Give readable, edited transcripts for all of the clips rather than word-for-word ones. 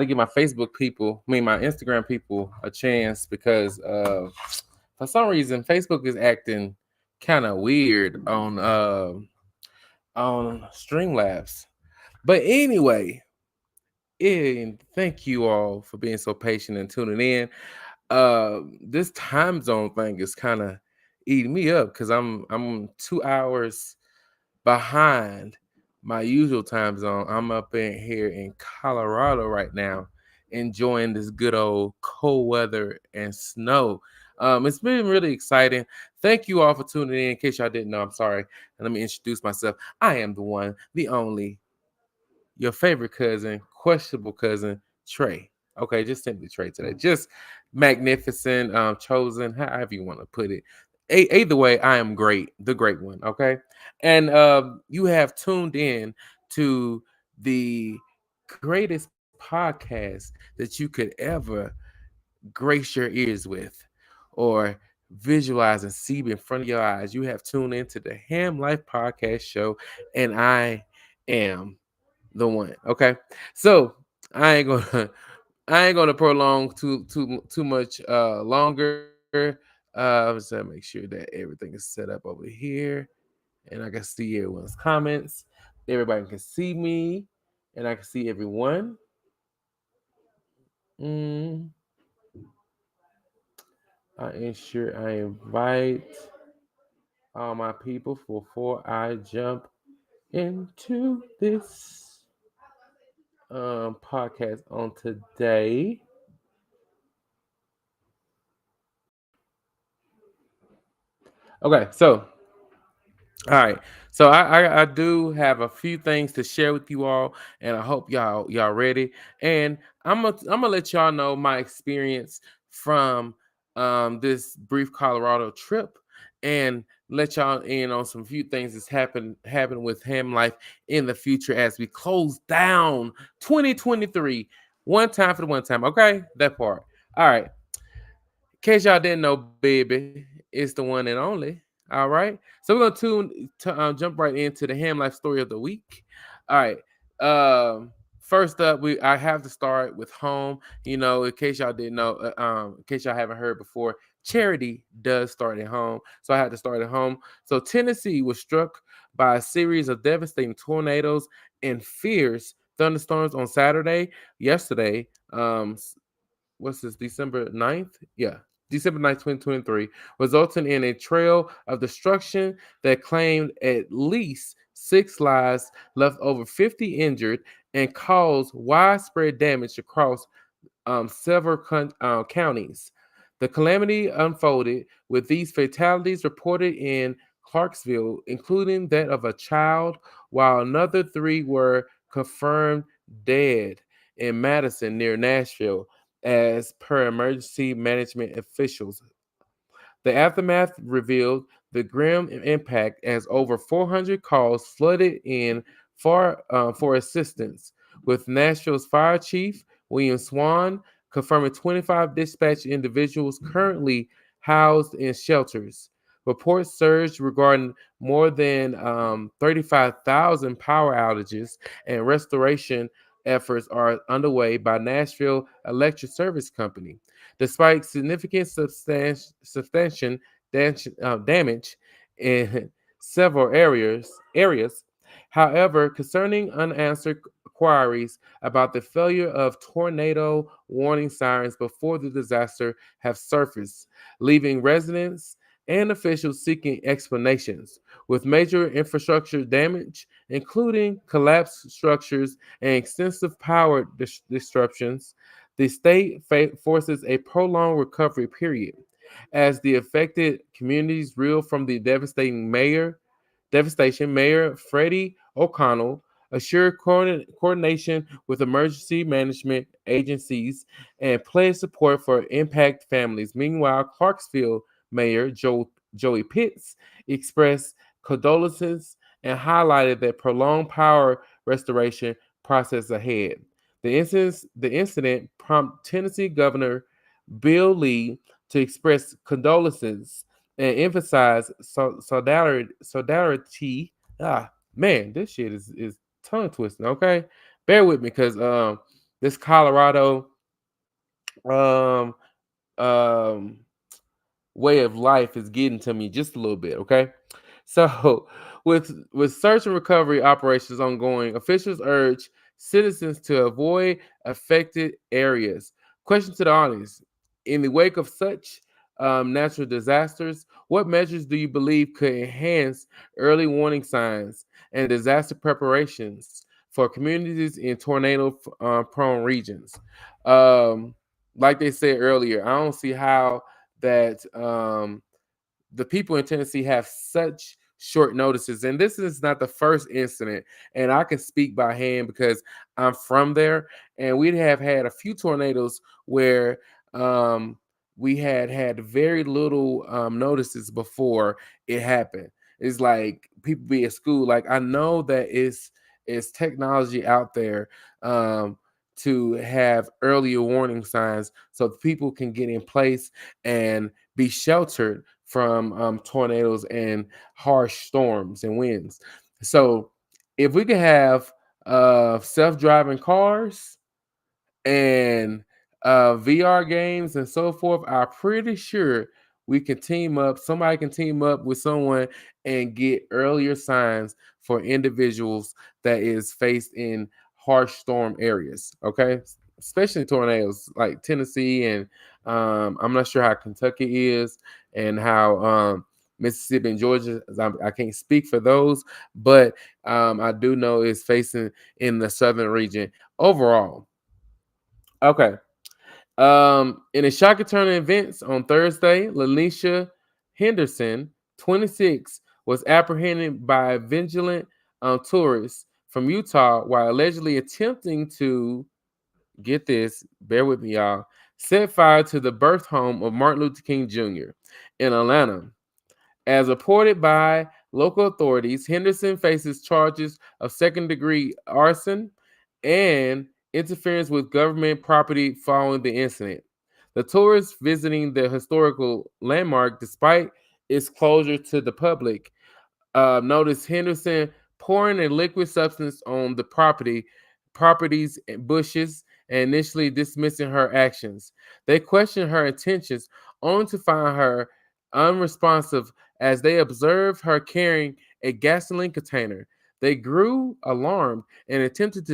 to give my Facebook people, my Instagram people, a chance because for some reason Facebook is acting kind of weird on Streamlabs. But anyway, and thank you all for being so patient and tuning in. This time zone thing is kind of eating me up because I'm 2 hours behind my usual time zone. I'm up in here in Colorado right now, enjoying this good old cold weather and snow. It's been really exciting. Thank you all for tuning in. In case y'all didn't know, I'm sorry. And let me introduce myself. I am the one, the only, your favorite cousin, questionable cousin, Trey. Okay, just simply Trey today. Just magnificent, chosen, however you want to put it. Either way, I am great, the great one. Okay, and you have tuned in to the greatest podcast that you could ever grace your ears with, or visualize and see in front of your eyes. You have tuned into the Ham Life Podcast Show, and I am the one. Okay, so I ain't gonna I ain't gonna prolong too much longer. Let's make sure that everything is set up over here, and I can see everyone's comments. Everybody can see me, and I can see everyone. Mm, I ensure I invite all my people before I jump into this podcast on today. Okay, so all right. So I do have a few things to share with you all, and I hope y'all ready. And I'm gonna let y'all know my experience from this brief Colorado trip, and let y'all in on some few things that's happen with Ham Life in the future as we close down 2023. One time for the one time. Okay, that part. All right. In case y'all didn't know, baby, it's the one and only. All right. So we're gonna jump right into the Ham Life story of the week. All right. First up, I have to start with home. In case y'all didn't know, in case y'all haven't heard before, charity does start at home. So I had to start at home. So Tennessee was struck by a series of devastating tornadoes and fierce thunderstorms on yesterday. What's this, December 9th? Yeah, December 9th, 2023, resulting in a trail of destruction that claimed at least 6 lives, left over 50 injured, and caused widespread damage across several counties. The calamity unfolded with these fatalities reported in Clarksville, including that of a child, while another three were confirmed dead in Madison near Nashville, as per emergency management officials. The aftermath revealed the grim impact as over 400 calls flooded in for assistance, with Nashville's fire chief, William Swan, confirming 25 dispatched individuals currently housed in shelters. Reports surged regarding more than 35,000 power outages, and restoration efforts are underway by Nashville Electric Service Company. Despite significant substantial damage in several areas, however, concerning unanswered queries about the failure of tornado warning sirens before the disaster have surfaced, leaving residents and officials seeking explanations. With major infrastructure damage, including collapsed structures and extensive power disruptions, the state forces a prolonged recovery period as the affected communities reel from the devastation. Mayor Freddie O'Connell assured coordination with emergency management agencies and pledged support for impact families. Meanwhile, Clarksville Mayor Joey Pitts expressed condolences and highlighted that prolonged power restoration process ahead. The incident prompted Tennessee Governor Bill Lee to express condolences and emphasize solidarity. Ah, man, this shit is tongue twisting. Okay, bear with me because this Colorado um um way of life is getting to me just a little bit, okay? So, with search and recovery operations ongoing, officials urge citizens to avoid affected areas. Question to the audience: in the wake of such natural disasters, what measures do you believe could enhance early warning signs and disaster preparations for communities in tornado prone regions? Um, like they said earlier, I don't see how that the people in Tennessee have such short notices. And this is not the first incident. And I can speak by hand because I'm from there. And we have had a few tornadoes where um, we had very little notices before it happened. It's like people be at school. Like I know that it's technology out there to have earlier warning signs so people can get in place and be sheltered from tornadoes and harsh storms and winds. So, if we could have self-driving cars and VR games and so forth, I'm pretty sure we can team up. Somebody can team up with someone and get earlier signs for individuals that is faced in harsh storm areas. Okay, especially tornadoes like Tennessee and I'm not sure how Kentucky is and how Mississippi and Georgia. I can't speak for those, but I do know it's facing in the southern region overall. Okay. In a shocking turn of events on Thursday, Lanisha Henderson, 26, was apprehended by vigilant tourists from Utah while allegedly attempting to get this, bear with me, y'all, set fire to the birth home of Martin Luther King Jr. in Atlanta. As reported by local authorities, Henderson faces charges of second degree arson and interference with government property following the incident. The tourist visiting the historical landmark, despite its closure to the public, noticed Henderson pouring a liquid substance on the properties and bushes, and initially dismissing her actions. They questioned her intentions, only to find her unresponsive as they observed her carrying a gasoline container. They grew alarmed and attempted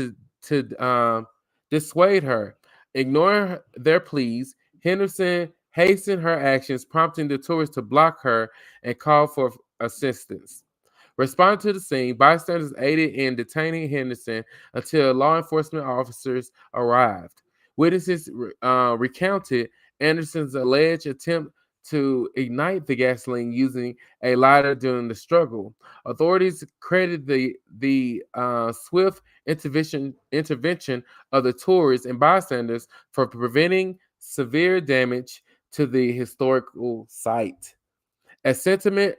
to dissuade her. Ignoring their pleas, Henderson hastened her actions, prompting the tourists to block her and call for assistance. Responding to the scene, bystanders aided in detaining Henderson until law enforcement officers arrived. Witnesses recounted Anderson's alleged attempt to ignite the gasoline using a lighter during the struggle. Authorities credit the swift intervention of the tourists and bystanders for preventing severe damage to the historical site. A sentiment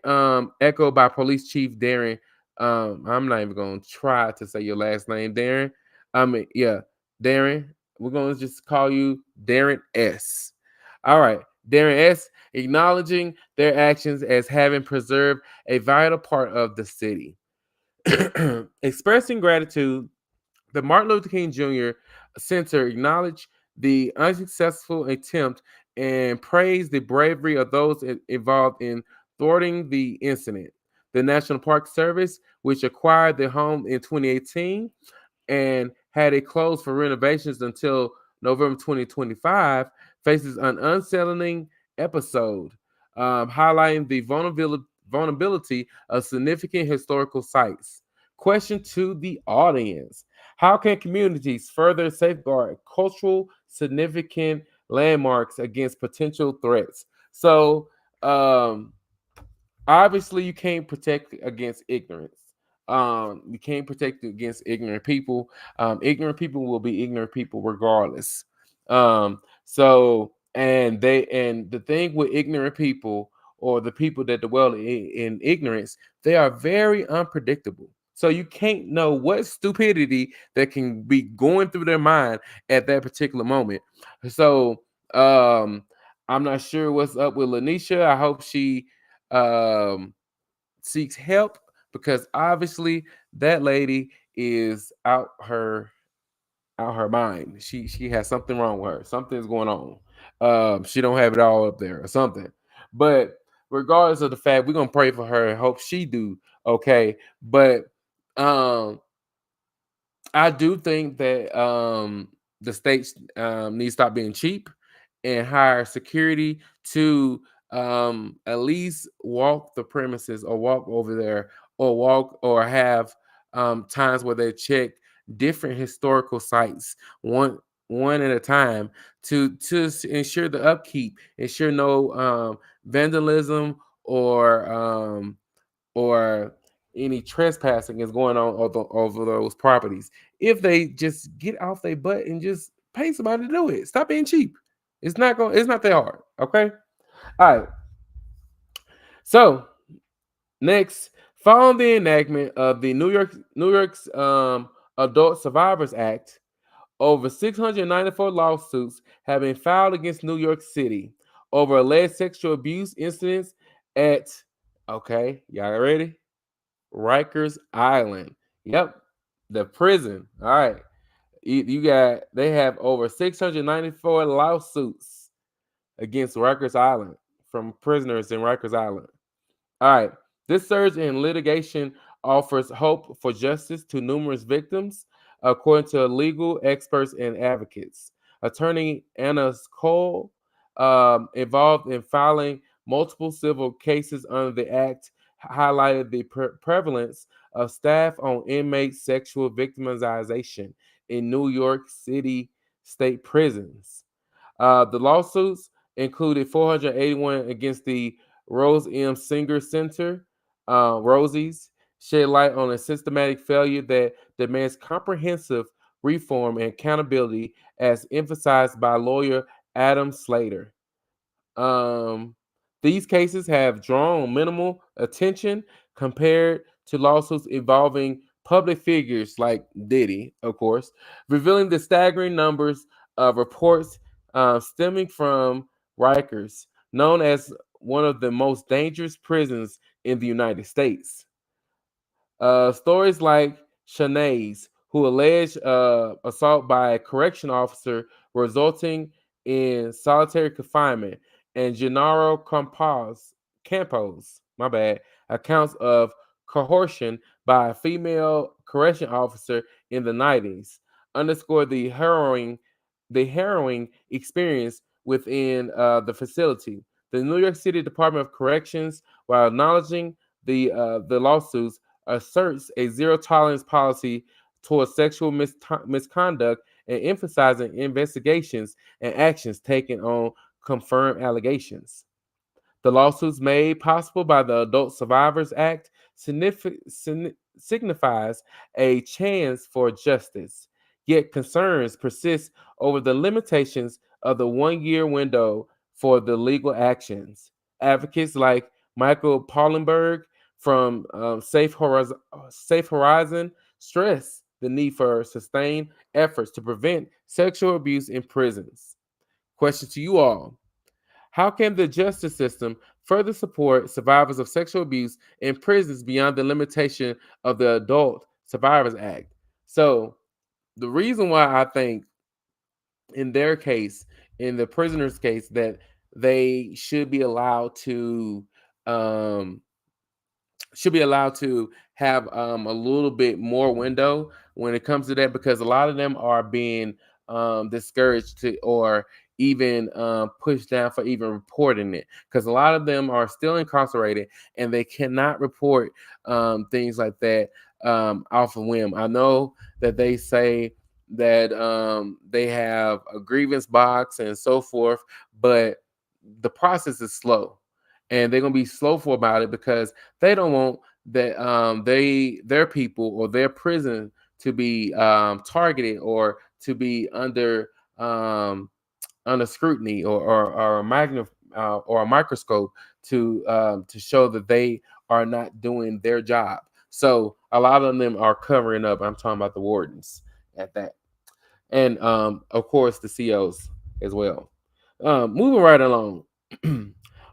echoed by Police Chief Darren. I'm not even going to try to say your last name, Darren. Yeah, Darren. We're going to just call you Darren S. All right, Darren S. Acknowledging their actions as having preserved a vital part of the city. Expressing gratitude, the Martin Luther King Jr. Center acknowledged the unsuccessful attempt and praised the bravery of those involved in thwarting the incident. The National Park Service, which acquired the home in 2018 and had it closed for renovations until November 2025, faces an unsettling episode, highlighting the vulnerability of significant historical sites. Question to the audience: how can communities further safeguard cultural significant landmarks against potential threats? So, um, obviously you can't protect against ignorance. You can't protect against ignorant people. Ignorant people will be ignorant people regardless. So and the thing with ignorant people, or the people that dwell in ignorance, they are very unpredictable. So you can't know what stupidity that can be going through their mind at that particular moment. So um I'm not sure what's up with Lanisha. I hope she um, seeks help, because obviously that lady is out her mind. She has something wrong with her. Something's going on. She don't have it all up there or something. But regardless of the fact, we're gonna pray for her and hope she do okay. But um I do think that the states need to stop being cheap and hire security to at least walk the premises or walk over there or walk or have times where they check different historical sites one at a time to ensure the upkeep, ensure no vandalism or any trespassing is going on over those properties. If they just get off their butt and just pay somebody to do it, stop being cheap. It's not that hard. Okay. All right. So next, following the enactment of the New York's Adult Survivors Act, over 694 lawsuits have been filed against New York City over alleged sexual abuse incidents at, okay, y'all ready? Rikers Island. Yep, the prison. All right. They have over 694 lawsuits against Rikers Island from prisoners in Rikers Island. All right. This surge in litigation offers hope for justice to numerous victims, according to legal experts and advocates. Attorney Anna Cole, involved in filing multiple civil cases under the Act, highlighted the prevalence of staff on inmate sexual victimization in New York City state prisons. The lawsuits included 481 against the Rose M. Singer Center, Rosie's, shed light on a systematic failure that demands comprehensive reform and accountability, as emphasized by lawyer Adam Slater. Um, these cases have drawn minimal attention compared to lawsuits involving public figures like Diddy, of course, revealing the staggering numbers of reports stemming from Rikers, known as one of the most dangerous prisons in the United States. Stories like Shanae's, who alleged assault by a correction officer resulting in solitary confinement, and Gennaro Campos, my bad, accounts of coercion by a female correction officer in the 90s, underscore the harrowing experience within the facility. The New York City Department of Corrections, while acknowledging the lawsuits, asserts a zero tolerance policy towards sexual misconduct and emphasizing investigations and actions taken on confirmed allegations. The lawsuits made possible by the Adult Survivors Act signifies a chance for justice, yet concerns persist over the limitations of the 1 year window for the legal actions. Advocates like Michael Paulenberg from Safe Horizon stress the need for sustained efforts to prevent sexual abuse in prisons. Question to you all: how can the justice system further support survivors of sexual abuse in prisons beyond the limitation of the Adult Survivors Act? So, the reason why I think in their case, in the prisoner's case, that they um, should be allowed to have a little bit more window when it comes to that, because a lot of them are being discouraged to or even pushed down for even reporting it, because a lot of them are still incarcerated and they cannot report things like that off of whim. I know that they say that they have a grievance box and so forth, but the process is slow, and they're gonna be slowful about it because they don't want that their people or their prison to be targeted or to be um, under scrutiny or a microscope to show that they are not doing their job. So a lot of them are covering up. I'm talking about the wardens at that, and of course the COs as well. Moving right along,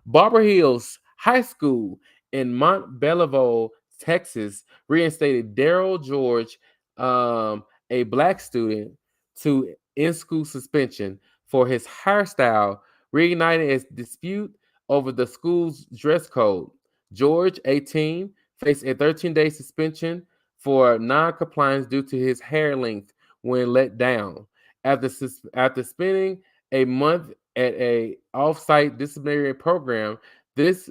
Barber Hills High School in Montbelleville, Texas, reinstated Daryl George, a black student, to in school suspension for his hairstyle, reignited a dispute over the school's dress code. George, 18, faced a 13-day suspension for non-compliance due to his hair length when let down. After spending a month at a off-site disciplinary program, this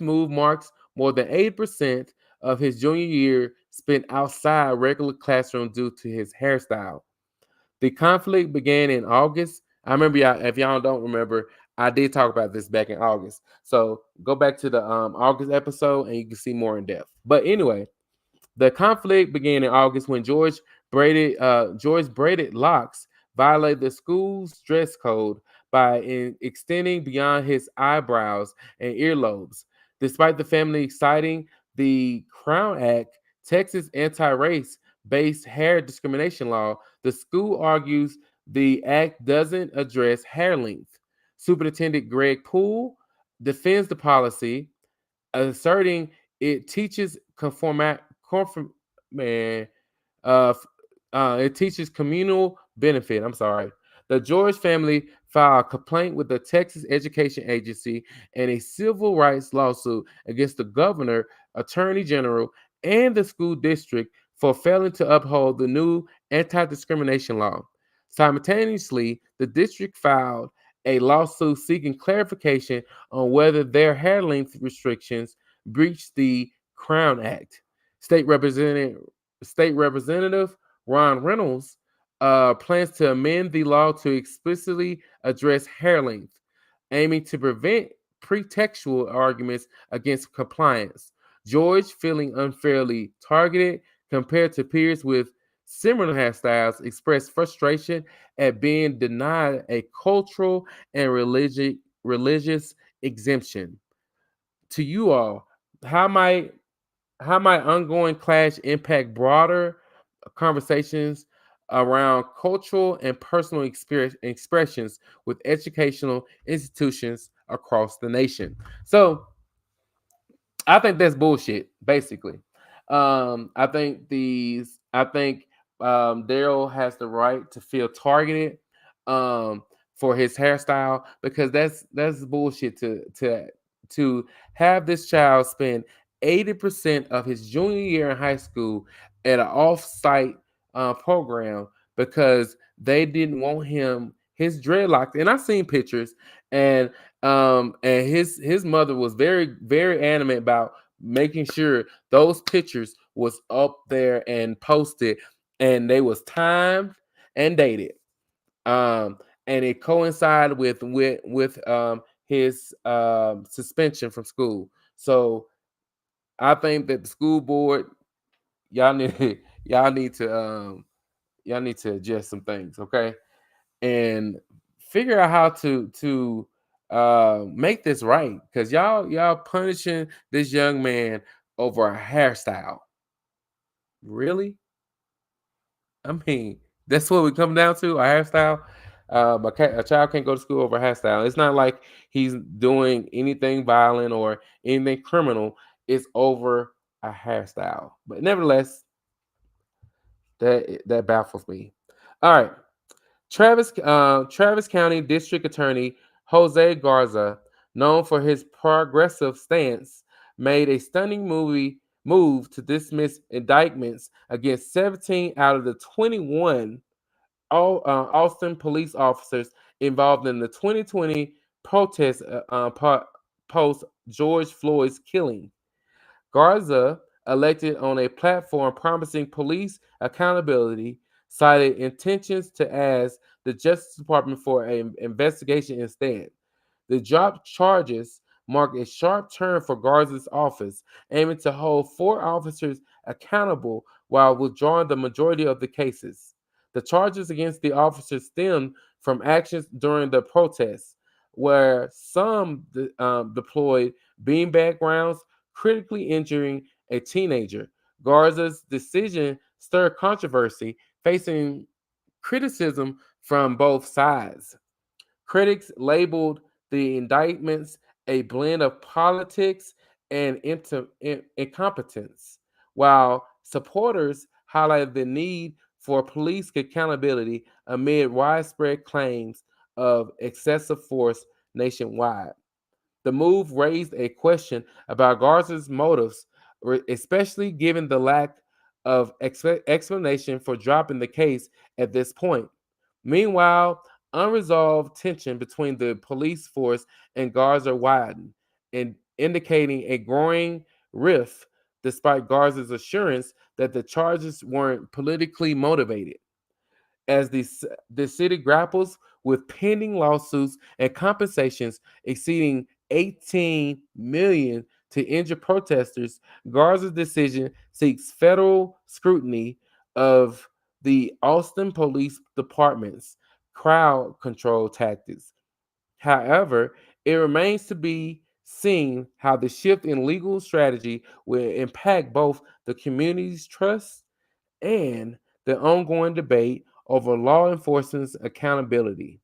move marks more than 80% of his junior year spent outside regular classroom due to his hairstyle. The conflict began in August. I remember y'all, if y'all don't remember, I did talk about this back in August. So go back to the August episode and you can see more in depth. But anyway, the conflict began in August when George's braided locks violated the school's dress code by extending beyond his eyebrows and earlobes. Despite the family citing the Crown Act, Texas anti-race based hair discrimination law, the school argues the act doesn't address hair length. Superintendent Greg Poole defends the policy, asserting it teaches conform man it teaches communal benefit. I'm sorry. The George family filed a complaint with the Texas Education Agency and a civil rights lawsuit against the governor, attorney general, and the school district for failing to uphold the new anti-discrimination law. Simultaneously, the district filed a lawsuit seeking clarification on whether their hair length restrictions breached the Crown Act. State Representative State Representative Ron Reynolds plans to amend the law to explicitly address hair length, aiming to prevent pretextual arguments against compliance. George, feeling unfairly targeted compared to peers with similar hairstyles, expressed frustration at being denied a cultural and religious exemption. To you all, how might ongoing clash impact broader conversations around cultural and personal expressions with educational institutions across the nation? So I think that's bullshit, basically. I think Daryl has the right to feel targeted um for his hairstyle because that's bullshit to have this child spend 80% of his junior year in high school at an off-site program because they didn't want his dreadlocks. And I've seen pictures, and his mother was very adamant about making sure those pictures was up there and posted, and they was timed and dated, um and it coincided with his suspension from school. So I think that the school board, y'all need y'all need to adjust some things, okay, and figure out how to make this right, because y'all punishing this young man over a hairstyle. Really? I mean, that's what we come down to, a hairstyle. A child can't go to school over a hairstyle. It's not like he's doing anything violent or anything criminal. It's over a hairstyle. But nevertheless, that baffles me. All right. Travis County District Attorney Jose Garza, known for his progressive stance, made a stunning move to dismiss indictments against 17 out of the 21 Austin police officers involved in the 2020 protest post George Floyd's killing. Garza, elected on a platform promising police accountability, cited intentions to ask the Justice Department for an investigation instead. The dropped charges mark a sharp turn for Garza's office, aiming to hold four officers accountable while withdrawing the majority of the cases. The charges against the officers stem from actions during the protests, where some deployed beanbag rounds, critically injuring a teenager. Garza's decision stirred controversy, facing criticism from both sides. Critics labeled the indictments a blend of politics and incompetence, while supporters highlighted the need for police accountability amid widespread claims of excessive force nationwide. The move raised a question about Garza's motives, especially given the lack of explanation for dropping the case at this point. Meanwhile, unresolved tension between the police force and Garza widened, indicating a growing rift despite Garza's assurance that the charges weren't politically motivated. As the city grapples with pending lawsuits and compensations exceeding 18 million to injure protesters, Garza's decision seeks federal scrutiny of the Austin Police Department's crowd control tactics. However, it remains to be seen how the shift in legal strategy will impact both the community's trust and the ongoing debate over law enforcement's accountability.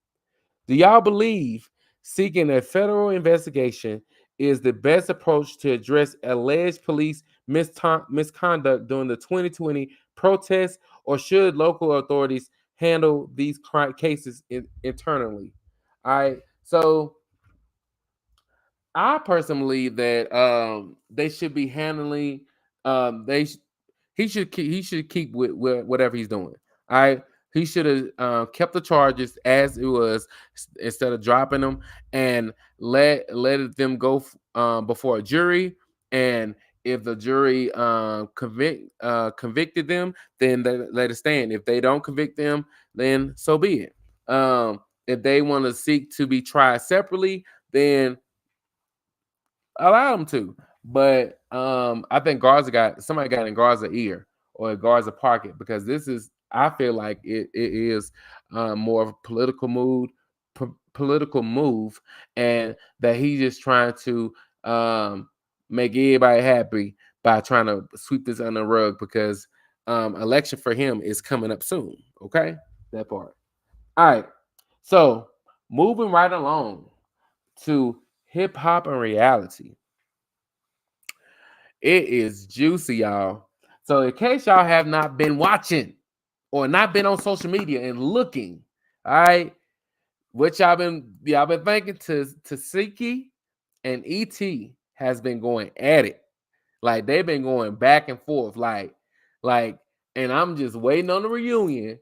Do y'all believe seeking a federal investigation is the best approach to address alleged police misconduct during the 2020 protests, or should local authorities handle these cases internally? All right, so I personally believe that they should be handling they he should keep with whatever he's doing. All right, he should have kept the charges as it was instead of dropping them, and let them go before a jury. And if the jury convicted them, then they let it stand. If they don't convict them, then so be it. If they want to seek to be tried separately, then allow them to. But I think somebody got in Garza ear or Garza pocket, because this is, I feel like it is more of a political move, and that he's just trying to make everybody happy by trying to sweep this under the rug, because election for him is coming up soon. Okay, that part. All right, so moving right along to hip hop and reality. It is juicy, y'all. So, in case y'all have not been watching or not been on social media and looking, all right, what y'all been thinking, to Tasiki and ET has been going at it. Like, they've been going back and forth, like, and I'm just waiting on the reunion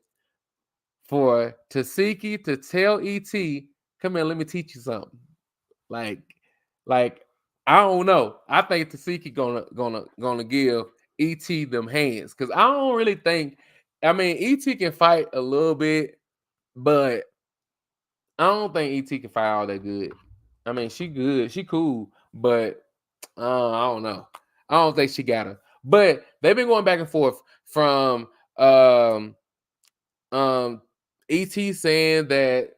for Tasiki to tell ET, "Come here, let me teach you something." Like, like I don't know. I think Tasiki gonna give ET them hands, because I don't really think. I mean, ET can fight a little bit, but I don't think ET can fight all that good. I mean, she good, she cool, but I don't know. I don't think she got her. But they've been going back and forth from um um ET saying that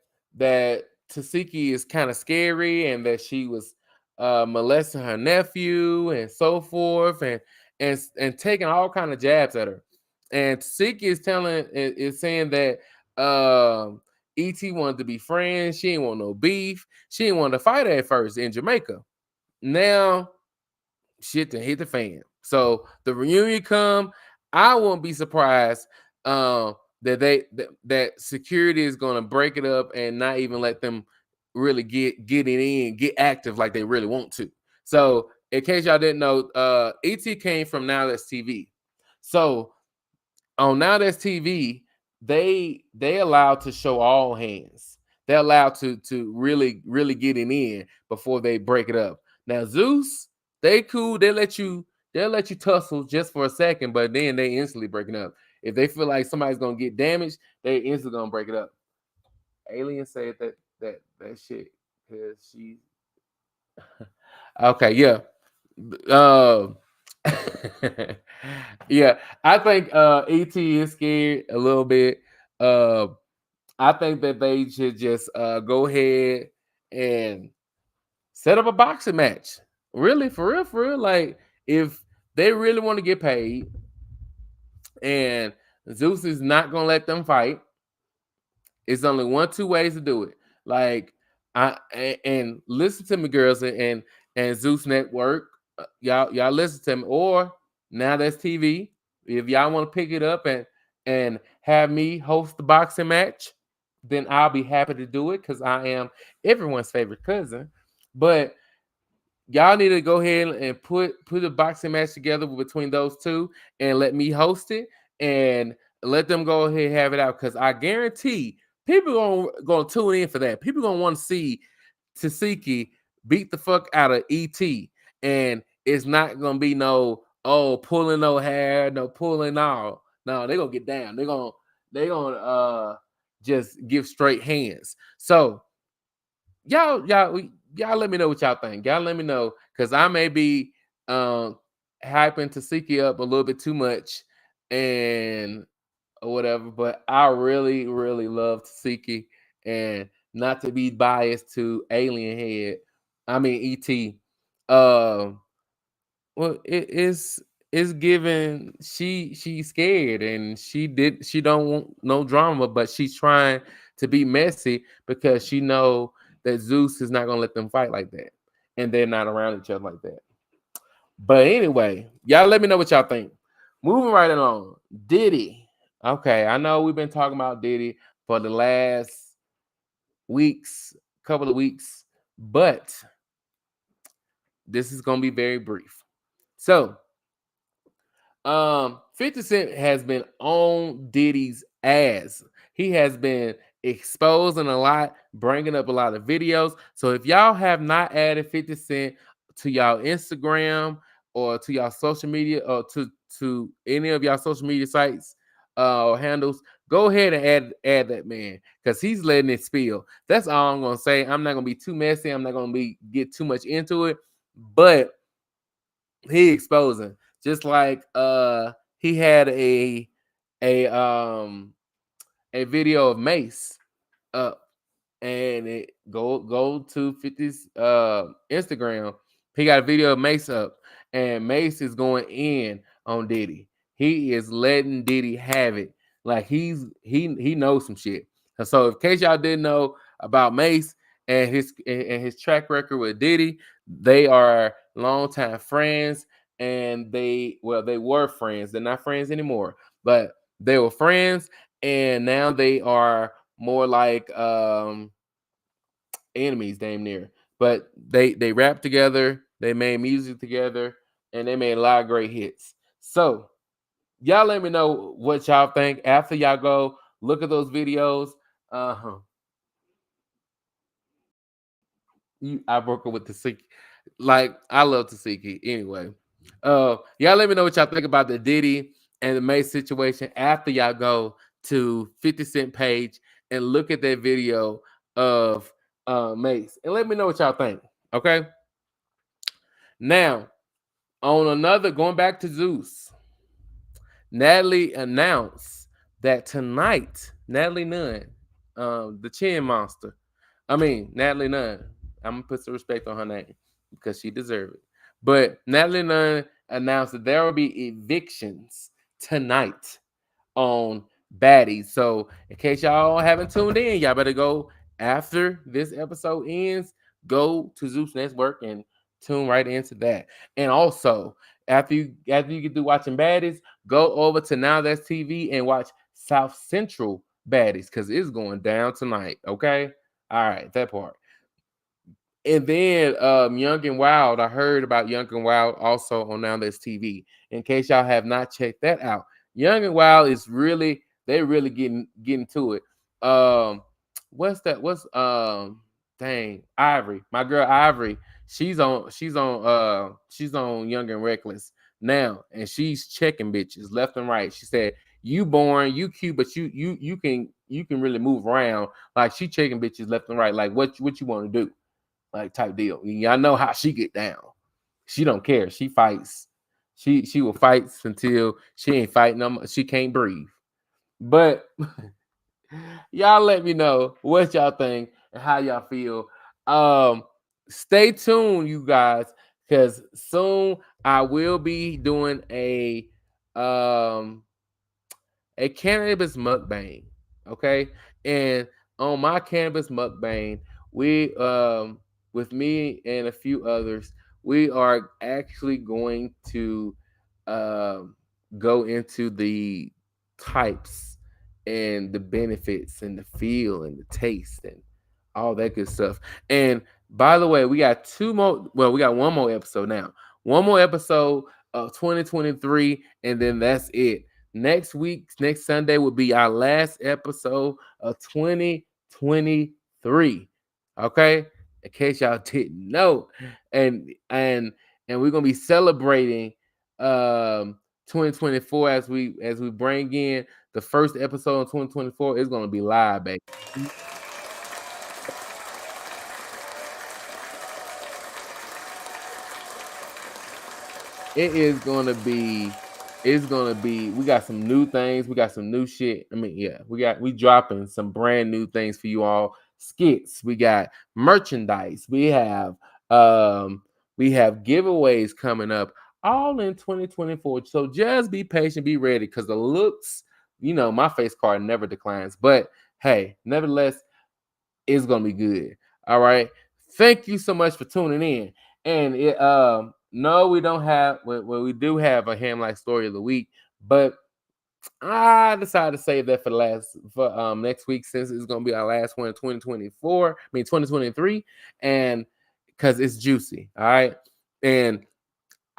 Tasiki is kind of scary, and that she was molesting her nephew and so forth, and taking all kind of jabs at her. And Tasiki is saying that ET wanted to be friends. She didn't want no beef. She didn't want to fight at first in Jamaica. Now shit to hit the fan. So the reunion come, I won't be surprised that security is gonna break it up and not even let them really get it in, get active like they really want to. So in case y'all didn't know, ET came from Now That's TV. So on Now That's TV, they allowed to show all hands. They're allowed to really get it in before they break it up. Now Zeus, they cool. They'll let you tussle just for a second, but then they instantly breaking up. If they feel like somebody's gonna get damaged, they instantly gonna break it up. Alien said that shit because she. Okay, yeah. Uh, yeah, I think ET is scared a little bit. Uh, I think that they should just go ahead and set up a boxing match. Really, for real. Like, if they really want to get paid, and Zeus is not gonna let them fight, it's only two ways to do it. Like, and listen to me, girls, and Zeus Network. Y'all listen to me. Or Now That's TV. If y'all want to pick it up and have me host the boxing match, then I'll be happy to do it because I am everyone's favorite cousin. But y'all need to go ahead and put a boxing match together between those two and let me host it and let them go ahead and have it out because I guarantee people gonna tune in for that. People gonna want to see Tasiki beat the fuck out of ET, and it's not gonna be no pulling no hair, no pulling all. No, they're gonna get down. They're gonna just give straight hands. So y'all let me know what y'all think. Y'all let me know because I may be um hyping Tasiki up a little bit too much and or whatever, but I really, really love Tasiki and not to be biased to Alien Head. I mean ET. Um well it's given she's scared and she don't want no drama, but she's trying to be messy because she know that Zeus is not gonna let them fight like that. And they're not around each other like that. But anyway, y'all let me know what y'all think. Moving right along. Diddy. Okay, I know we've been talking about Diddy for the last weeks, couple of weeks, but this is gonna be very brief. So 50 Cent has been on Diddy's ass. He has been exposing a lot, bringing up a lot of videos. So if y'all have not added 50 Cent to y'all Instagram or to y'all social media or to any of y'all social media sites or handles, go ahead and add that man because he's letting it spill. That's all I'm gonna say. I'm not gonna be too messy. I'm not gonna be get too much into it, but he exposing just like he had a um a video of Mace up and it go to 50's Instagram. He got a video of Mace up and Mace is going in on Diddy. He is letting Diddy have it. Like he knows some shit. And so in case y'all didn't know about Mace and his track record with Diddy, they are longtime friends and they were friends. They're not friends anymore, but they were friends and now they are more like enemies damn near. But they rapped together, they made music together, and they made a lot of great hits. So y'all let me know what y'all think after y'all go look at those videos. Uh-huh. I broke up with Tasiki. Like I love Tasiki anyway. Y'all let me know what y'all think about the Diddy and the May situation after y'all go to 50 Cent page and look at that video of Mace and let me know what y'all think. Okay. Now, on another going back to Zeus, Natalie announced that tonight, Natalie Nunn, the Chin Monster, Natalie Nunn. I'm gonna put some respect on her name because she deserves it. But Natalie Nunn announced that there will be evictions tonight on Baddies. So in case y'all haven't tuned in, y'all better go after this episode ends. Go to Zeus Network and tune right into that. And also, after you get through watching Baddies, go over to Now That's TV and watch South Central Baddies because it's going down tonight. Okay, all right, that part. And then Young and Wild, I heard about Young and Wild also on Now That's TV. In case y'all have not checked that out, Young and Wild is really they're really getting to it. What's that? What's dang Ivory, my girl Ivory. She's on Young and Reckless now, and she's checking bitches left and right. She said, "You born, you cute, but you can really move around." Like she checking bitches left and right. Like what you want to do? Like type deal. Y'all know how she get down. She don't care. She fights. She will fight until she ain't fighting them. She can't breathe. But y'all let me know what y'all think and how y'all feel. Stay tuned, you guys, because soon I will be doing um a cannabis mukbang. Okay. And on my cannabis mukbang, we with me and a few others, we are actually going to um go into the types and the benefits and the feel and the taste and all that good stuff. And by the way, we got two more. Well, we got one more episode now. One more episode of 2023, and then that's it. Next week, next Sunday will be our last episode of 2023. Okay, in case y'all didn't know, and we're gonna be celebrating 2024 as we bring in the first episode of 2024. Is gonna be live, baby. It is gonna be. It's gonna be. We got some new things. We got some new shit. I mean, yeah, we dropping some brand new things for you all. Skits. We got merchandise. We have giveaways coming up all in 2024. So just be patient, be ready, because the looks, my face card never declines. But hey, nevertheless, it's gonna be good. All right. Thank you so much for tuning in. And no, we don't have. Well, we do have a ham like story of the week, but I decided to save that for next week, since it's gonna be our last one in 2024. I mean 2023, and because it's juicy. All right, and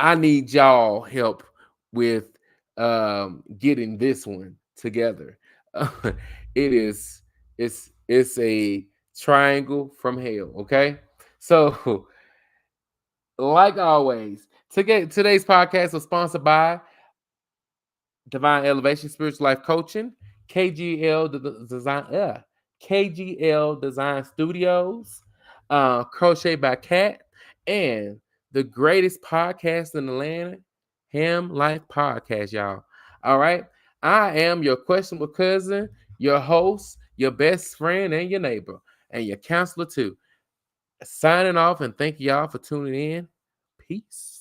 I need y'all help with getting this one together. It is it's a triangle from hell. Okay, so like always, today's podcast was sponsored by Divine Elevation Spiritual Life Coaching, KGL Design, KGL Design Studios, Crochet by Cat, and the greatest podcast in the land, Ham Life Podcast, y'all. All right. I am your questionable cousin, your host, your best friend, and your neighbor, and your counselor too. Signing off, and thank y'all for tuning in. Peace.